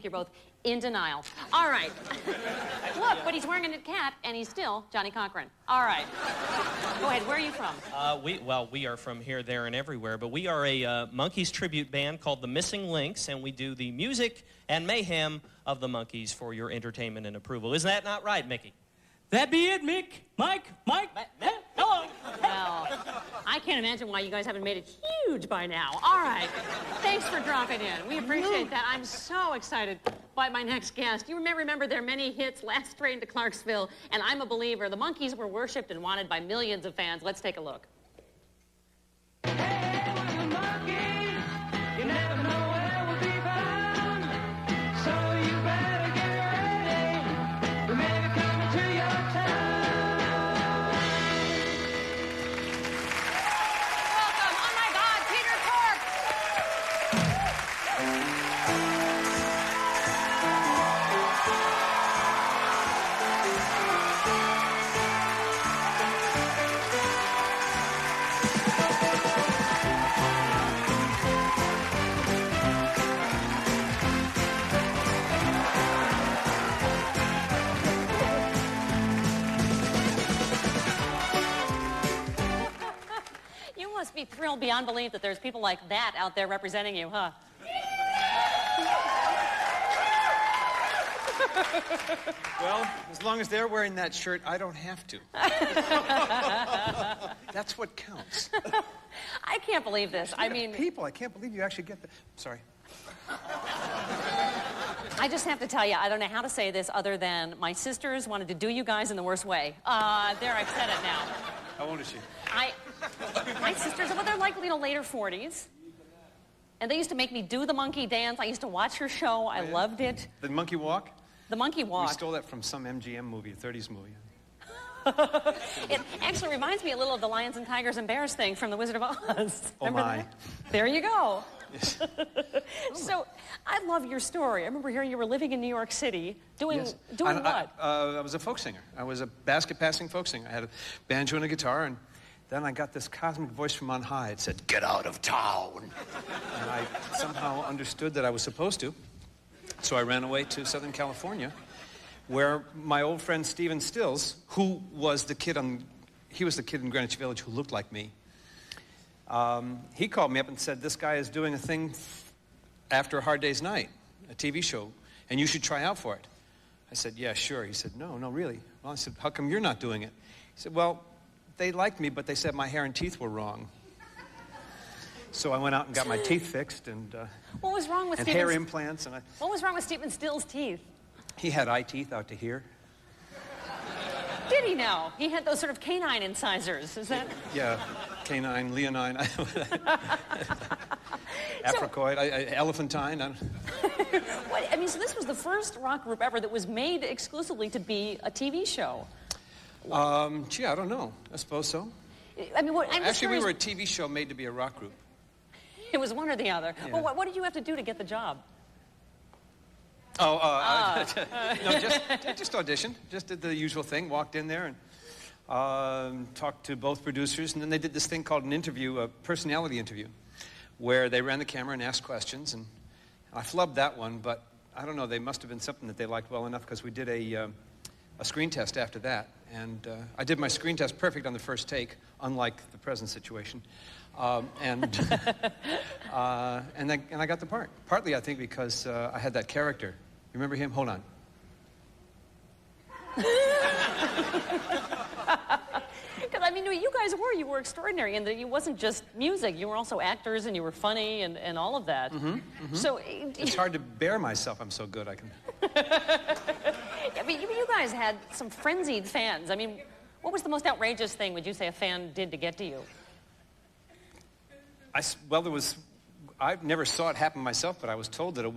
You're both in denial. All right. Look, but he's wearing a knit cap, and he's still Johnny Cochran. All right. Go ahead. Where are you from? We are from here, there, and everywhere, but we are a Monkees tribute band called the Missing Links, and we do the music and mayhem of the Monkees for your entertainment and approval. Isn't that not right, Mickey? That be it, Mick? Mike? Hello? Well, I can't imagine why you guys haven't made it huge by now. All right. Thanks for dropping in. We appreciate that. I'm so excited by my next guest. You remember their many hits, Last Train to Clarksville, and I'm a Believer. The Monkees were worshipped and wanted by millions of fans. Let's take a look. Hey, we're the Monkees. You never know where we'll be found. So you better get ready. We may be coming to your town. Welcome. Oh, my God, Peter Tork. You must be thrilled beyond belief that there's people like that out there representing you, huh? Well, as long as they're wearing that shirt, I don't have to. That's what counts. I can't believe this. I mean, People, I can't believe you actually get that. Sorry. I just have to tell you, I don't know how to say this other than my sisters wanted to do you guys in the worst way. There, I've said it now. How old is she? My sisters, well, they're like, later 40s. And they used to make me do the monkey dance. I used to watch her show. I loved it. The monkey walk? The monkey walk. We stole that from some MGM movie, a 30s movie. It actually reminds me a little of the Lions and Tigers and Bears thing from The Wizard of Oz. Oh, Remember my. that? There you go. Yes. So, I love your story. I remember hearing you were living in New York City doing Yes. what? I was a folk singer. I was a basket-passing folk singer. I had a banjo and a guitar, and then I got this cosmic voice from on high. It said, "Get out of town." And I somehow understood that I was supposed to. So I ran away to Southern California, where my old friend Stephen Stills, who was the kid in Greenwich Village who looked like me, he called me up and said, "This guy is doing a thing after a Hard Day's Night, a TV show, and you should try out for it." I said, "Yeah, sure." He said, No, really." Well, I said, "How come you're not doing it?" He said, "Well, they liked me, but they said my hair and teeth were wrong." So I went out and got my teeth fixed and What was wrong with and Stephen? hair implants, and What was wrong with Stephen Stills' teeth? he had eye teeth out to here. Did he now? He had those sort of canine incisors. Is that? Yeah, canine, leonine, apricoid, elephantine. So this was the first rock group ever that was made exclusively to be a TV show. Gee, I don't know. I suppose so. I mean, I'm just Actually, we curious. were a TV show made to be a rock group. It was one or the other. Yeah. Well, what did you have to do to get the job? No, just auditioned. Just did the usual thing. Walked in there and talked to both producers, and then they did this thing called an interview, a personality interview, where they ran the camera and asked questions, and I flubbed that one, but I don't know. They must have been something that they liked well enough, because we did a screen test after that, and I did my screen test perfect on the first take, unlike the present situation, and I got the part. Partly, I think, because I had that character. You remember him? Hold on. Because, I mean, you guys you were extraordinary in that it wasn't just music. You were also actors, and you were funny, and all of that. Mm-hmm, mm-hmm. So It's hard to bear myself. I'm so good. I can. I mean, you guys had some frenzied fans. I mean, what was the most outrageous thing would you say a fan did to get to you? I never saw it happen myself, but I was told that a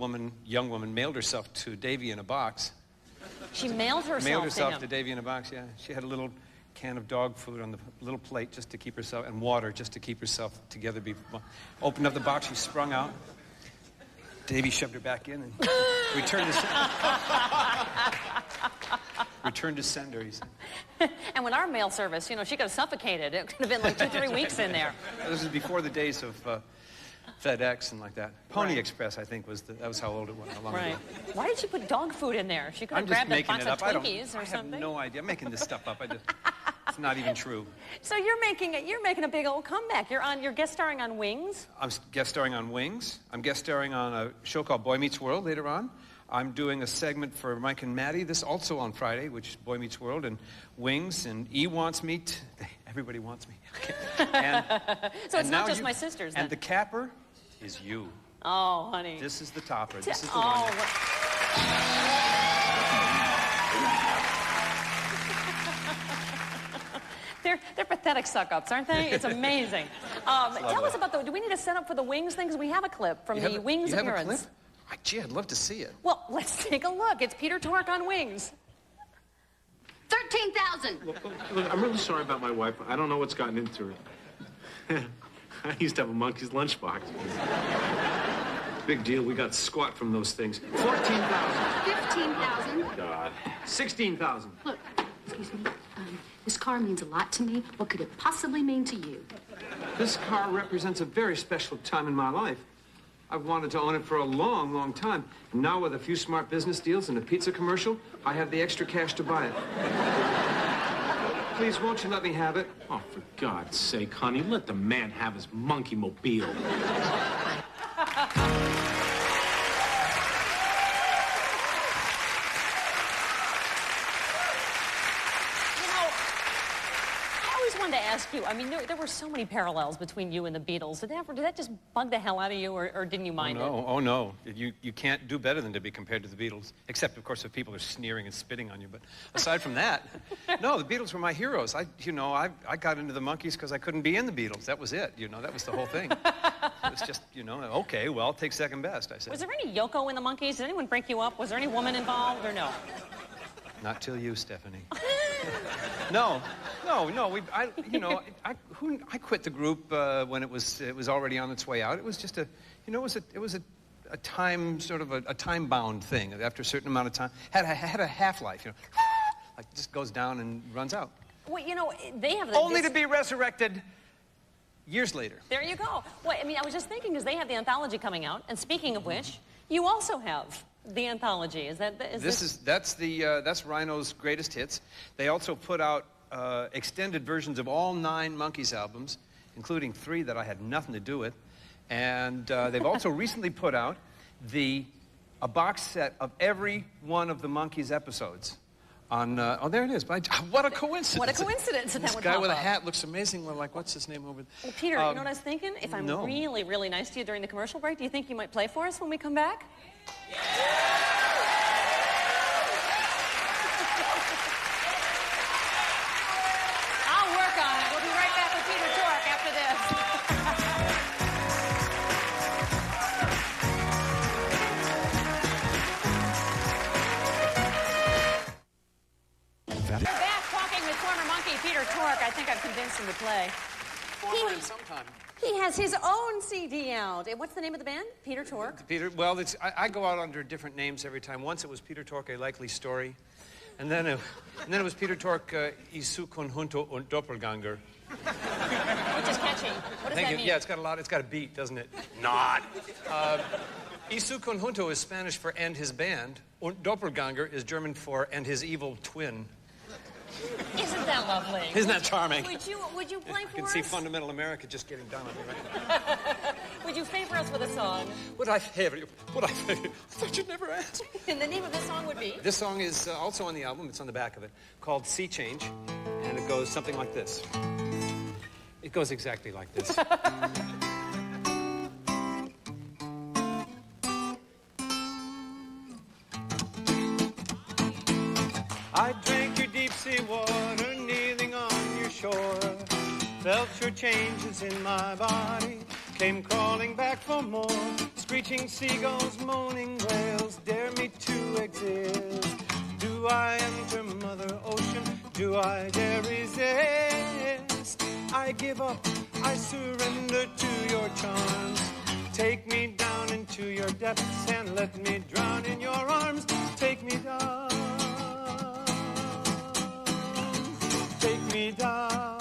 young woman, mailed herself to Davy in a box. She mailed herself to Davy in a box, yeah. She had a little can of dog food on the little plate just to keep herself, and water just to keep herself together. Opened up the box, she sprung out. Davy shoved her back in and returned to sender, he said. And with our mail service, she could have suffocated. It could have been like 2-3 weeks in there. This is before the days of FedEx and like that. Pony Express, I think, that was how old it was. How long Right. ago. Why did you put dog food in there? She could I'm have just grabbed a making box it of up. Twinkies or I something. have no idea. I'm making this stuff up. It's not even true. So you're making a big old comeback. You're guest starring on Wings. I'm guest starring on Wings. I'm guest starring on a show called Boy Meets World later on. I'm doing a segment for Mike and Maddie, this also on Friday, which is Boy Meets World, and Wings, and E wants me to... Everybody wants me. Okay. And, So it's not just my sisters, then. And the capper is you. Oh, honey. This is the topper. This is the Oh, one. They're pathetic suck-ups, aren't they? It's amazing. Tell us about do we need a setup for the Wings thing? Because we have a clip from the Wings you appearance. Have a clip? Gee, I'd love to see it. Well, let's take a look. It's Peter Tork on Wings. 13,000. Look, I'm really sorry about my wife. I don't know what's gotten into her. I used to have a monkey's lunchbox. Big deal. We got squat from those things. 14,000. 15,000. God. 16,000. Look, excuse me. This car means a lot to me. What could it possibly mean to you? This car represents a very special time in my life. I've wanted to own it for a long, long time. And now with a few smart business deals and a pizza commercial, I have the extra cash to buy it. Please, won't you let me have it? Oh, for God's sake, honey, let the man have his monkey mobile. To ask you, I mean, there were so many parallels between you and the Beatles. Did that just bug the hell out of you, or didn't you mind it? Oh, no. You can't do better than to be compared to the Beatles. Except, of course, if people are sneering and spitting on you. But aside from that, no, the Beatles were my heroes. I got into the Monkees because I couldn't be in the Beatles. That was it, that was the whole thing. It was just, okay, well, take second best, I said. Was there any Yoko in the Monkees? Did anyone break you up? Was there any woman involved, or no? Not till you, Stephanie. No. I quit the group when it was already on its way out. It was just a time, sort of a time-bound thing. After a certain amount of time, had a half-life. Like just goes down and runs out. Well, they have only to be resurrected years later. There you go. Well, I mean, I was just thinking because they have the anthology coming out, and speaking of which, you also have the anthology. That's Rhino's greatest hits. They also put out extended versions of all 9 Monkees albums, including 3 that I had nothing to do with. And they've also recently put out a box set of every one of the Monkees episodes. There it is. What a coincidence. What a coincidence that This would guy pop with a up. hat looks amazing. Well, like, what's his name over there? Well, Peter, you know what I was thinking? If I'm really, really nice to you during the commercial break, do you think you might play for us when we come back? I'll work on it. We'll be right back with Peter Tork after this. We're back talking with former Monkee Peter Tork. I think I've convinced him to play. Sometime. He has his own CD out. What's the name of the band? Peter Tork? Well, I go out under different names every time. Once it was Peter Tork, A Likely Story. And then it was Peter Tork, Isu Conjunto und Doppelganger. Which is catchy. What does that mean? Yeah, it's got a beat, doesn't it? Not. Isu Conjunto is Spanish for and his band. Und Doppelganger is German for and his evil twin. Isn't that lovely? Isn't that charming? Would you play for us? I can see fundamental America just getting done on me right now. Would you favor us with a song? Would I favor you? I thought you'd never ask. And the name of this song would be? This song is also on the album. It's on the back of it, called Sea Change. And it goes something like this. It goes exactly like this. I drank your deep sea water, kneeling on your shore. Felt your changes in my body, came crawling back for more. Screeching seagulls, moaning whales, dare me to exist. Do I enter Mother Ocean? Do I dare resist? I give up, I surrender to your charms. Take me down into your depths and let me drown in your arms. Take me down. Take me down.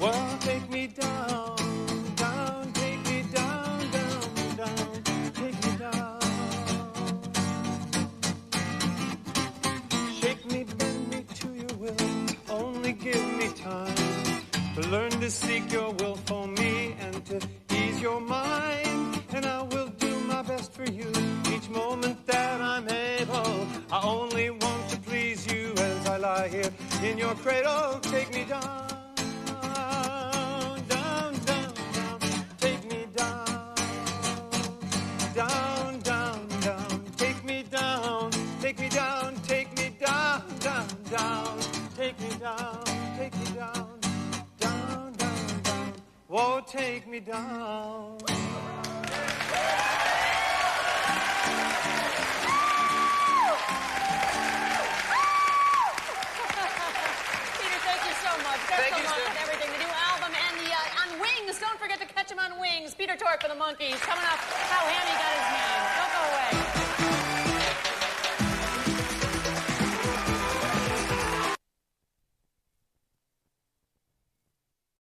Well, take me down. to seek your will for me and to ease your mind. And I will do my best for you each moment that I'm able. I only want to please you as I lie here in your cradle. Take me down, down, down, down. Take me down, down, down, down. Take me down, take me down, take me down, down, down. Take me down, take me down, down, down, down. Whoa, take me down. Thank you so much for everything. The new album and the on Wings. Don't forget to catch him on Wings. Peter Tork for the Monkees. Coming up, how Hammy got his